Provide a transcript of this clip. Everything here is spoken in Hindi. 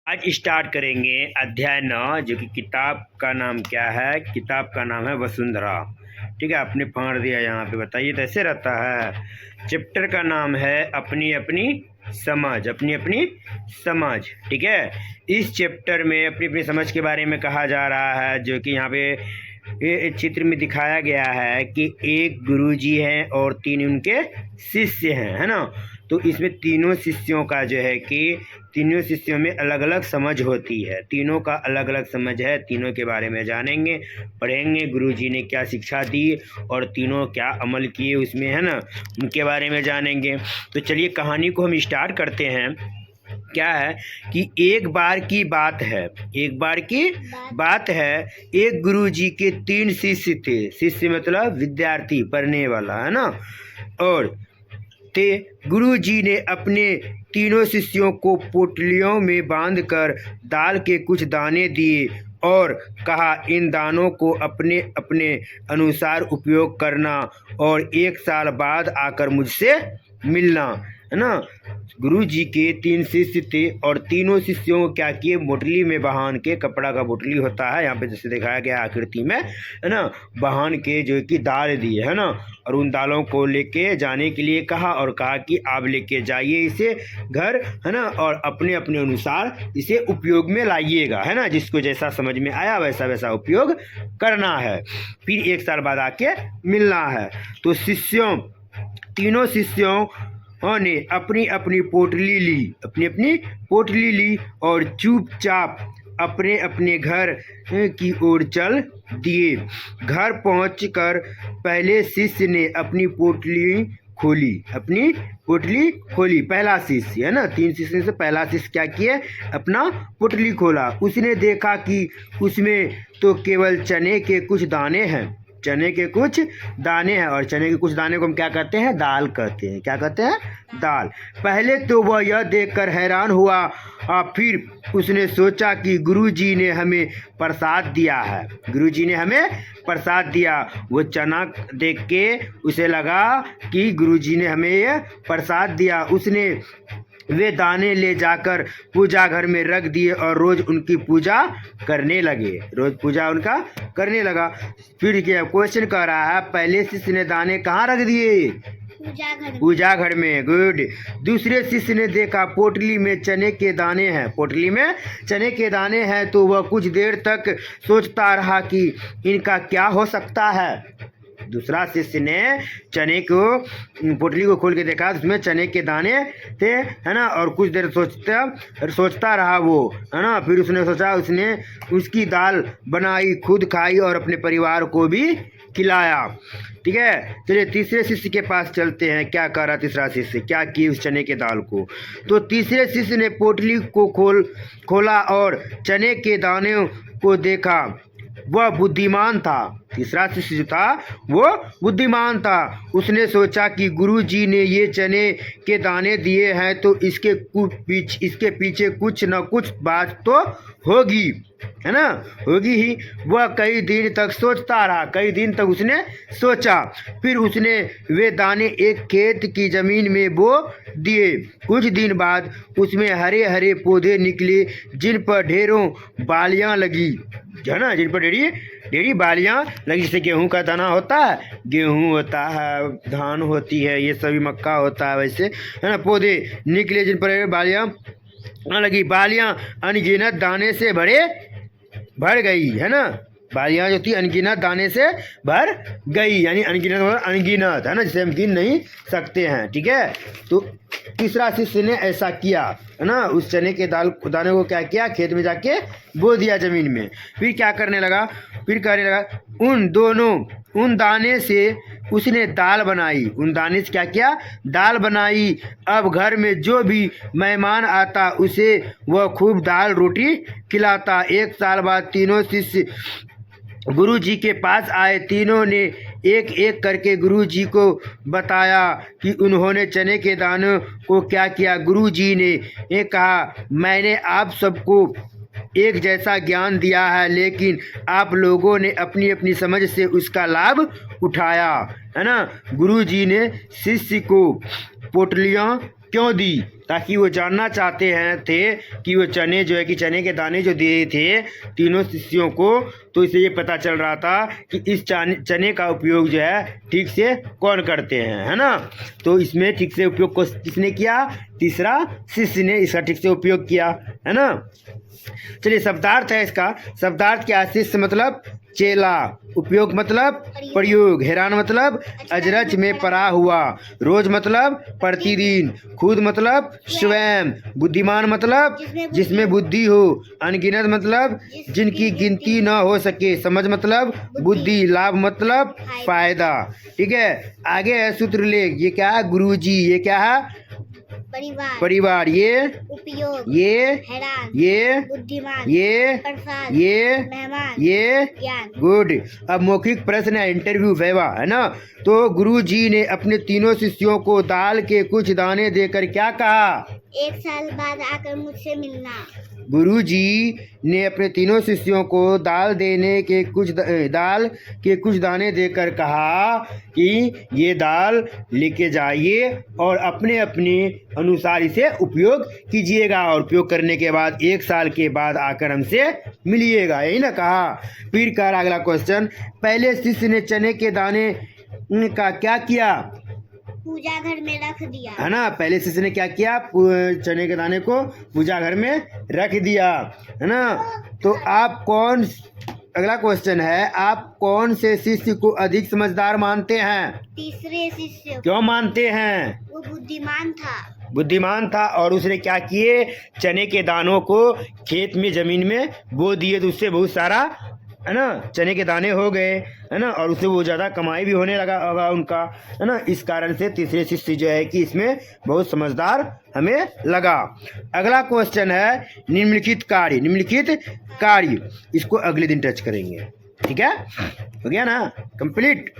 आज स्टार्ट करेंगे अध्याय 9 जो कि किताब का नाम क्या है। किताब का नाम है वसुंधरा। ठीक है, आपने फाड़ दिया यहाँ पे, बताइए तो ऐसे रहता है। चैप्टर का नाम है अपनी अपनी समझ। अपनी अपनी समझ। ठीक है, इस चैप्टर में अपनी अपनी समझ के बारे में कहा जा रहा है, जो कि यहाँ पे ये चित्र में दिखाया गया है कि एक गुरुजी हैं और 3 उनके शिष्य हैं, है ना। तो इसमें तीनों शिष्यों का जो है कि तीनों शिष्यों में अलग अलग समझ होती है, तीनों का अलग अलग समझ है। तीनों के बारे में जानेंगे, पढ़ेंगे, गुरुजी ने क्या शिक्षा दी और तीनों क्या अमल किए उसमें, है ना, उनके बारे में जानेंगे। तो चलिए कहानी को हम स्टार्ट करते हैं। क्या है कि एक बार की बात है, एक बार की बात है, एक गुरुजी के 3 शिष्य थे। शिष्य मतलब विद्यार्थी, पढ़ने वाला, है ना। और ते गुरुजी ने अपने तीनों शिष्यों को पोटलियों में बांधकर दाल के कुछ दाने दिए और कहा, इन दानों को अपने अपने अनुसार उपयोग करना और 1 साल बाद आकर मुझसे मिलना, है ना। गुरु जी के 3 शिष्य थे और तीनों शिष्यों को क्या किए, बोतली में बहान के, कपड़ा का बोतली होता है यहाँ पे जैसे दिखाया गया आकृति में, है ना, बहान के जो कि दाल दिए, है ना। और उन दालों को लेके जाने के लिए कहा और कहा कि आप लेके जाइए इसे घर, है ना, और अपने अपने अनुसार इसे उपयोग में लाइएगा, है ना। जिसको जैसा समझ में आया वैसा वैसा उपयोग करना है, फिर 1 साल बाद आके मिलना है। तो तीनों शिष्यों ने अपनी अपनी पोटली ली और चुपचाप अपने अपने घर की ओर चल दिए। घर पहुंचकर पहले शिष्य ने अपनी पोटली खोली। पहला शिष्य, है ना, 3 शिष्य से पहला शिष्य क्या किए, अपना पोटली खोला। उसने देखा कि उसमें तो केवल चने के कुछ दाने हैं। चने के कुछ दाने हैं, और चने के कुछ दाने को हम क्या कहते हैं, दाल कहते हैं। क्या कहते हैं, दाल। पहले तो वह यह देखकर हैरान हुआ, फिर उसने सोचा कि गुरुजी ने हमें प्रसाद दिया है। गुरुजी ने हमें प्रसाद दिया। वो चना देख के उसे लगा कि गुरुजी ने हमें यह प्रसाद दिया। उसने वे दाने ले जाकर पूजा घर में रख दिए और रोज उनकी पूजा करने लगे। रोज पूजा उनका करने लगा। फिर क्या क्वेश्चन कर रहा है, पहले शिष्य ने दाने कहाँ रख दिए, पूजा घर में। गुड। दूसरे शिष्य ने देखा पोटली में चने के दाने हैं। पोटली में चने के दाने हैं तो वह कुछ देर तक सोचता रहा कि इनका क्या हो सकता है। दूसरा शिष्य ने चने को, पोटली को खोल के देखा, उसमें चने के दाने थे, है ना। और कुछ देर सोचता रहा वो, है ना। फिर उसने सोचा, उसने उसकी दाल बनाई, खुद खाई और अपने परिवार को भी खिलाया। ठीक है, चलिए तीसरे शिष्य के पास चलते हैं। क्या कर रहा तीसरा शिष्य, क्या किया उस चने के दाल को। तो तीसरे शिष्य ने पोटली को खोला और चने के दाने को देखा। वह बुद्धिमान था। तीसरा शिष्य जो था वो बुद्धिमान था। उसने सोचा कि गुरुजी ने ये चने के दाने दिए हैं तो इसके पीछे कुछ न कुछ बात तो होगी, है ना, होगी ही। वह कई दिन तक सोचता रहा, कई दिन तक उसने सोचा। फिर उसने वे दाने एक खेत की जमीन में बो दिए। कुछ दिन बाद उसमें हरे हरे पौधे निकले जिन पर ढेरों बालियां लगी, है ना, जिन पर ढेरी बालियां लगी। जैसे गेहूं का दाना होता है, गेहूं होता है, धान होती है, ये सभी मक्का होता है, वैसे, है ना, पौधे निकले जिन पर बालियां लगी। बालियां अनगिनत दाने से भर गई, है ना। बालियां जो थी अनगिनत दाने से भर गई, यानी अनगिनत, है ना, जिसे हम गिन नहीं सकते हैं। ठीक है, तो तीसरा शिष्य ने ऐसा किया, है ना, उस चने के दाने को क्या किया, खेत में जाके बो दिया जमीन में। फिर क्या करने लगा, उन दाने से उसने दाल बनाई। उन दाने से क्या किया, दाल बनाई। अब घर में जो भी मेहमान आता उसे वह खूब दाल रोटी खिलाता। 1 साल बाद तीनों शिष्य गुरु जी के पास आए। तीनों ने एक एक करके गुरु जी को बताया कि उन्होंने चने के दानों को क्या किया। गुरु जी ने कहा, मैंने आप सबको एक जैसा ज्ञान दिया है, लेकिन आप लोगों ने अपनी अपनी समझ से उसका लाभ उठाया, है ना। गुरु जी ने शिष्य को पोटलियाँ क्यों दी, ताकि वो जानना चाहते हैं थे कि वो चने जो है कि चने के दाने जो दिए थे तीनों शिष्यों को, तो इसे ये पता चल रहा था कि इस चने का उपयोग जो है ठीक से कौन करते हैं, है ना। तो इसमें ठीक से उपयोग किसने किया? तीसरा शिष्य ने इसका ठीक से उपयोग किया, है ना। चलिए शब्दार्थ है इसका। शब्दार्थ क्या? शिष्य मतलब चेला, उपयोग मतलब प्रयोग, हैरान मतलब अजरच में पड़ा हुआ, रोज मतलब प्रतिदिन, खुद मतलब स्वयं, बुद्धिमान मतलब जिसमें बुद्धि हो, अनगिनत मतलब जिनकी गिनती न हो सके, समझ मतलब बुद्धि, लाभ मतलब फायदा। ठीक है, आगे है सूत्रलेख। ये क्या है? गुरुजी। ये क्या है? परिवार। ये उपयोग, ये हैरान, ये बुद्धिमान, ये प्रसाद, ये मेहमान, ये ज्ञान। गुड। अब मौखिक प्रश्न है, इंटरव्यू वैवा, है ना। तो गुरुजी ने अपने तीनों शिष्यों को दाल के कुछ दाने देकर क्या कहा? 1 साल बाद आकर मुझसे मिलना। गुरुजी ने अपने तीनों शिष्यों को दाल के कुछ दाने देकर कहा कि ये दाल लेके जाइए और अपने अपने अनुसार इसे उपयोग कीजिएगा, और उपयोग करने के बाद 1 साल के बाद आकर हमसे मिलिएगा, यही ना कहा। फिर कह रहा अगला क्वेश्चन, पहले शिष्य ने चने के दाने का क्या किया? पूजा घर में रख दिया, है ना। पहले शिष्य ने क्या किया? चने के दाने को पूजा घर में रख दिया, है ना। तो आप कौन, अगला क्वेश्चन है, आप कौन से शिष्य को अधिक समझदार मानते हैं? तीसरे शिष्य। क्यों मानते हैं? वो बुद्धिमान था। बुद्धिमान था, और उसने क्या किए? चने के दानों को खेत में जमीन में बो दिए, तो उससे बहुत सारा, है ना, चने के दाने हो गए, है ना, और उससे वो ज़्यादा कमाई भी होने लगा होगा उनका, है ना। इस कारण से तीसरे शिष्य जो है कि इसमें बहुत समझदार हमें लगा। अगला क्वेश्चन है निम्नलिखित कार्य, इसको अगले दिन टच करेंगे। ठीक है, हो गया ना, कंप्लीट।